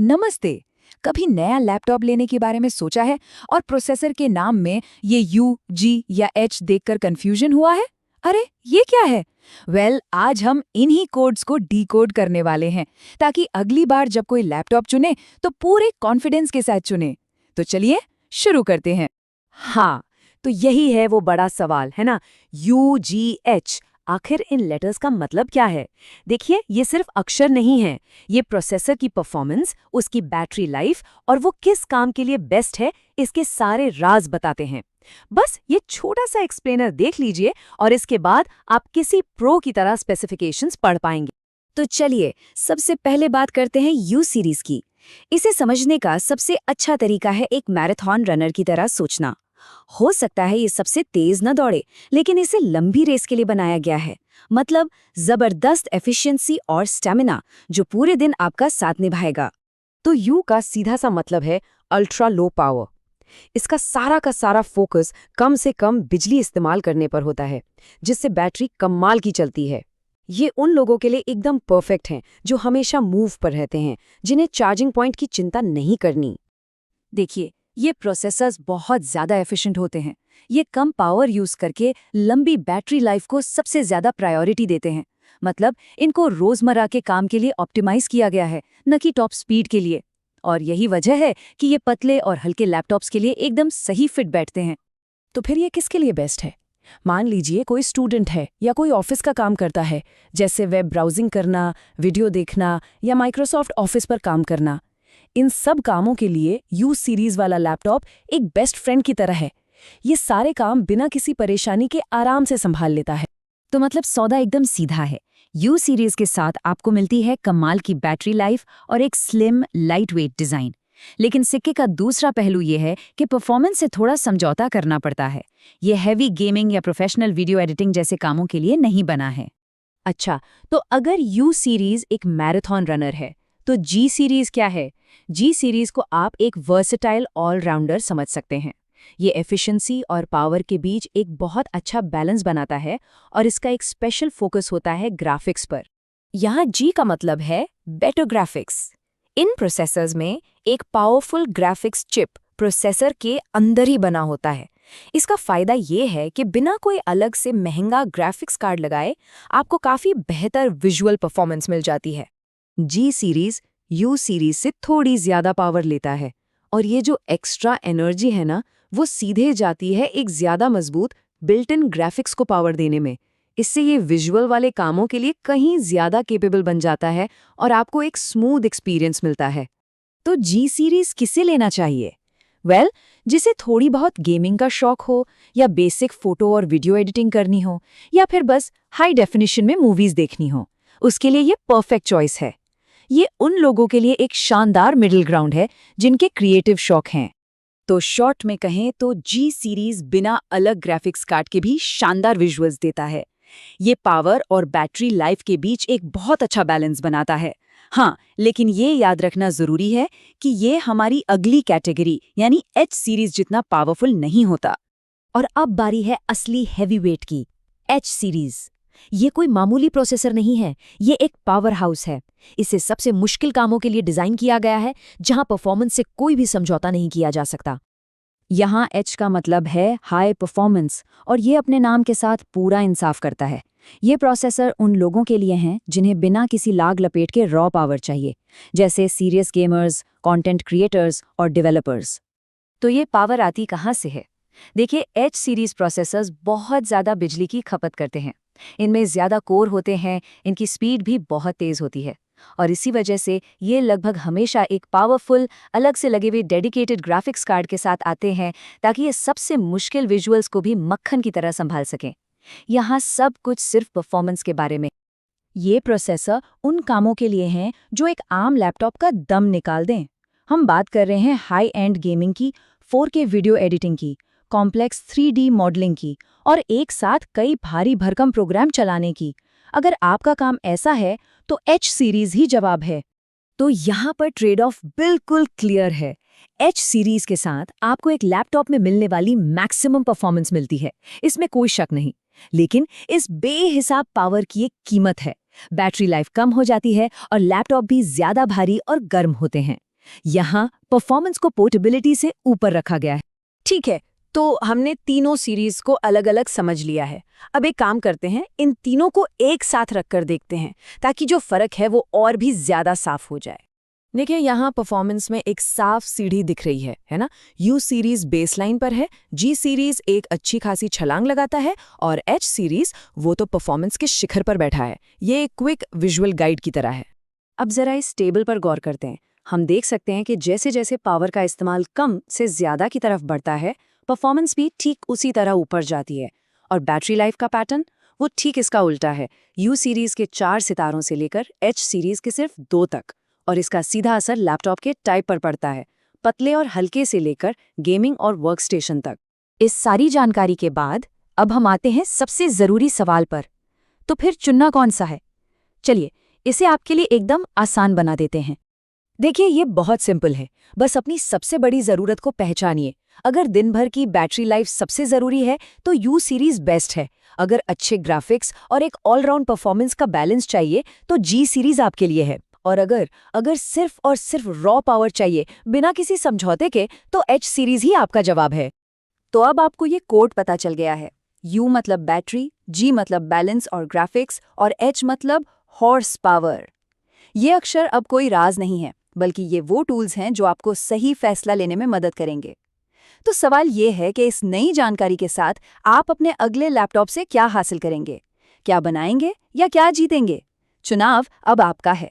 नमस्ते। कभी नया लैपटॉप लेने के बारे में सोचा है और प्रोसेसर के नाम में ये यू, जी या एच देखकर कंफ्यूजन हुआ है? अरे ये क्या है? आज हम इन्हीं कोड्स को डीकोड करने वाले हैं ताकि अगली बार जब कोई लैपटॉप चुने तो पूरे कॉन्फिडेंस के साथ चुने। तो चलिए शुरू करते हैं। हाँ, तो यही है वो बड़ा सवाल, है ना? UGH, आखिर इन लेटर्स का मतलब क्या है? देखिए, ये सिर्फ अक्षर नहीं है। ये प्रोसेसर की परफॉर्मेंस, उसकी बैटरी लाइफ और वो किस काम के लिए बेस्ट है, इसके सारे राज बताते हैं। बस ये छोटा सा एक्सप्लेनर देख लीजिए और इसके बाद आप किसी प्रो की तरह स्पेसिफिकेशंस पढ़ पाएंगे। तो चलिए सबसे पहले बात करते हैं यू सीरीज की। इसे समझने का सबसे अच्छा तरीका है एक मैराथन रनर की तरह सोचना। हो सकता है ये सबसे तेज न दौड़े, लेकिन इसे लंबी रेस के लिए बनाया गया है। मतलब जबरदस्त एफिशिएंसी और स्टेमिना जो पूरे दिन आपका साथ निभाएगा। तो यू का सीधा सा मतलब है अल्ट्रा लो पावर। इसका सारा का सारा फोकस कम से कम बिजली इस्तेमाल करने पर होता है, जिससे बैटरी कमाल की चलती है। ये उन लोगों के लिए एकदम परफेक्ट हैं जो हमेशा मूव पर रहते हैं, जिन्हें चार्जिंग पॉइंट की चिंता नहीं करनी। देखिए, ये प्रोसेसर्स बहुत ज़्यादा एफिशिएंट होते हैं। ये कम पावर यूज़ करके लंबी बैटरी लाइफ को सबसे ज़्यादा प्रायोरिटी देते हैं। मतलब इनको रोज़मर्रा के काम के लिए ऑप्टिमाइज़ किया गया है, न कि टॉप स्पीड के लिए। और यही वजह है कि ये पतले और हल्के लैपटॉप्स के लिए एकदम सही फिट बैठते हैं। तो फिर ये किसके लिए बेस्ट है? मान लीजिए कोई स्टूडेंट है या कोई ऑफिस का काम करता है, जैसे वेब ब्राउजिंग करना, वीडियो देखना या माइक्रोसॉफ्ट ऑफिस पर काम करना। इन सब कामों के लिए यू सीरीज वाला लैपटॉप एक बेस्ट फ्रेंड की तरह है। ये सारे काम बिना किसी परेशानी के आराम से संभाल लेता है। तो मतलब सौदा एकदम सीधा है। यू सीरीज के साथ आपको मिलती है कमाल की बैटरी लाइफ और एक स्लिम लाइट वेट डिजाइन। लेकिन सिक्के का दूसरा पहलू ये है कि परफॉर्मेंस से थोड़ा समझौता करना पड़ता है। ये हैवी गेमिंग या प्रोफेशनल वीडियो एडिटिंग जैसे कामों के लिए नहीं बना है। अच्छा, तो अगर यू सीरीज एक मैराथन रनर है, तो जी सीरीज क्या है? जी सीरीज को आप एक वर्सेटाइल ऑलराउंडर समझ सकते हैं। ये एफिशिएंसी और पावर के बीच एक बहुत अच्छा बैलेंस बनाता है और इसका एक स्पेशल फोकस होता है ग्राफिक्स पर। यहाँ जी का मतलब है बेटर ग्राफिक्स। इन प्रोसेसर्स में एक पावरफुल ग्राफिक्स चिप प्रोसेसर के अंदर ही बना होता है। इसका फायदा ये है कि बिना कोई अलग से महंगा ग्राफिक्स कार्ड लगाए आपको काफ़ी बेहतर विजुअल परफॉर्मेंस मिल जाती है। जी सीरीज यू सीरीज से थोड़ी ज्यादा पावर लेता है और ये जो एक्स्ट्रा एनर्जी है ना, वो सीधे जाती है एक ज्यादा मजबूत बिल्ट इन ग्राफिक्स को पावर देने में। इससे ये विजुअल वाले कामों के लिए कहीं ज्यादा केपेबल बन जाता है और आपको एक स्मूथ एक्सपीरियंस मिलता है। तो जी सीरीज किसे लेना चाहिए? जिसे थोड़ी बहुत गेमिंग का शौक हो, या बेसिक फोटो और वीडियो एडिटिंग करनी हो, या फिर बस हाई डेफिनेशन में मूवीज देखनी हो, उसके लिए ये परफेक्ट चॉइस है। ये उन लोगों के लिए एक शानदार मिडिल ग्राउंड है जिनके क्रिएटिव शौक हैं। तो शॉर्ट में कहें तो जी सीरीज बिना अलग ग्राफिक्स कार्ड के भी शानदार विजुअल्स देता है। ये पावर और बैटरी लाइफ के बीच एक बहुत अच्छा बैलेंस बनाता है। हाँ, लेकिन ये याद रखना जरूरी है कि ये हमारी अगली कैटेगरी यानी एच सीरीज जितना पावरफुल नहीं होता। और अब बारी है असली हैवीवेट की, एच सीरीज। ये कोई मामूली प्रोसेसर नहीं है, ये एक पावर हाउस है। इसे सबसे मुश्किल कामों के लिए डिजाइन किया गया है, जहां परफॉर्मेंस से कोई भी समझौता नहीं किया जा सकता। यहाँ एच का मतलब है हाई परफॉर्मेंस, और ये अपने नाम के साथ पूरा इंसाफ करता है। ये प्रोसेसर उन लोगों के लिए हैं जिन्हें बिना किसी लाग लपेट के रॉ पावर चाहिए, जैसे सीरियस गेमर्स, कंटेंट क्रिएटर्स और डेवलपर्स। तो ये पावर आती कहाँ से है? देखिए, एच सीरीज प्रोसेसर्स बहुत ज़्यादा बिजली की खपत करते हैं। इनमें ज़्यादा कोर होते हैं, इनकी स्पीड भी बहुत तेज़ होती है, और इसी वजह से ये लगभग हमेशा एक पावरफुल अलग से लगे हुए डेडिकेटेड ग्राफिक्स कार्ड के साथ आते हैं, ताकि ये सबसे मुश्किल विजुअल्स को भी मक्खन की तरह संभाल सकें। यहाँ सब कुछ सिर्फ परफॉर्मेंस के बारे में। ये प्रोसेसर उन कामों के लिए हैं जो एक आम लैपटॉप का दम निकाल दें। हम बात कर रहे हैं हाई एंड गेमिंग की, 4K वीडियो एडिटिंग की, कॉम्प्लेक्स 3D मॉडलिंग की और एक साथ कई भारी भरकम प्रोग्राम चलाने की। अगर आपका काम ऐसा है तो एच सीरीज ही जवाब है। तो यहाँ पर ट्रेड ऑफ बिल्कुल क्लियर है। एच सीरीज के साथ आपको एक लैपटॉप में मिलने वाली मैक्सिमम परफॉर्मेंस मिलती है, इसमें कोई शक नहीं। लेकिन इस बेहिसाब पावर की एक कीमत है। बैटरी लाइफ कम हो जाती है और लैपटॉप भी ज्यादा भारी और गर्म होते हैं। यहाँ परफॉर्मेंस को पोर्टेबिलिटी से ऊपर रखा गया है। ठीक है, तो हमने तीनों सीरीज को अलग अलग समझ लिया है। अब एक काम करते हैं, इन तीनों को एक साथ रखकर देखते हैं ताकि जो फर्क है वो और भी ज्यादा साफ हो जाए। देखिए यहाँ परफॉर्मेंस में एक साफ सीढ़ी दिख रही है ना। यू सीरीज बेसलाइन पर है, जी सीरीज एक अच्छी खासी छलांग लगाता है और एच सीरीज वो तो परफॉर्मेंस के शिखर पर बैठा है। ये एक क्विक विजुअल गाइड की तरह है। अब जरा इस टेबल पर गौर करते हैं। हम देख सकते हैं कि जैसे जैसे पावर का इस्तेमाल कम से ज्यादा की तरफ बढ़ता है, परफॉर्मेंस भी ठीक उसी तरह ऊपर जाती है। और बैटरी लाइफ का पैटर्न वो ठीक इसका उल्टा है। यू सीरीज के 4 सितारों से लेकर एच सीरीज के सिर्फ 2 तक। और इसका सीधा असर लैपटॉप के टाइप पर पड़ता है, पतले और हल्के से लेकर गेमिंग और वर्कस्टेशन तक। इस सारी जानकारी के बाद अब हम आते हैं सबसे जरूरी सवाल पर। तो फिर चुनना कौन सा है? चलिए इसे आपके लिए एकदम आसान बना देते हैं। देखिए ये बहुत सिंपल है, बस अपनी सबसे बड़ी जरूरत को पहचानिए। अगर दिन भर की बैटरी लाइफ सबसे जरूरी है तो यू सीरीज बेस्ट है। अगर अच्छे ग्राफिक्स और एक ऑलराउंड परफॉर्मेंस का बैलेंस चाहिए तो जी सीरीज आपके लिए है। और अगर सिर्फ और सिर्फ रॉ पावर चाहिए बिना किसी समझौते के तो एच सीरीज ही आपका जवाब है। तो अब आपको ये कोड पता चल गया है। यू मतलब बैटरी, जी मतलब बैलेंस और ग्राफिक्स, और एच मतलब हॉर्स पावर। ये अक्षर अब कोई राज नहीं है, बल्कि ये वो टूल्स हैं जो आपको सही फैसला लेने में मदद करेंगे। तो सवाल ये है कि इस नई जानकारी के साथ आप अपने अगले लैपटॉप से क्या हासिल करेंगे? क्या बनाएंगे या क्या जीतेंगे? चुनाव अब आपका है।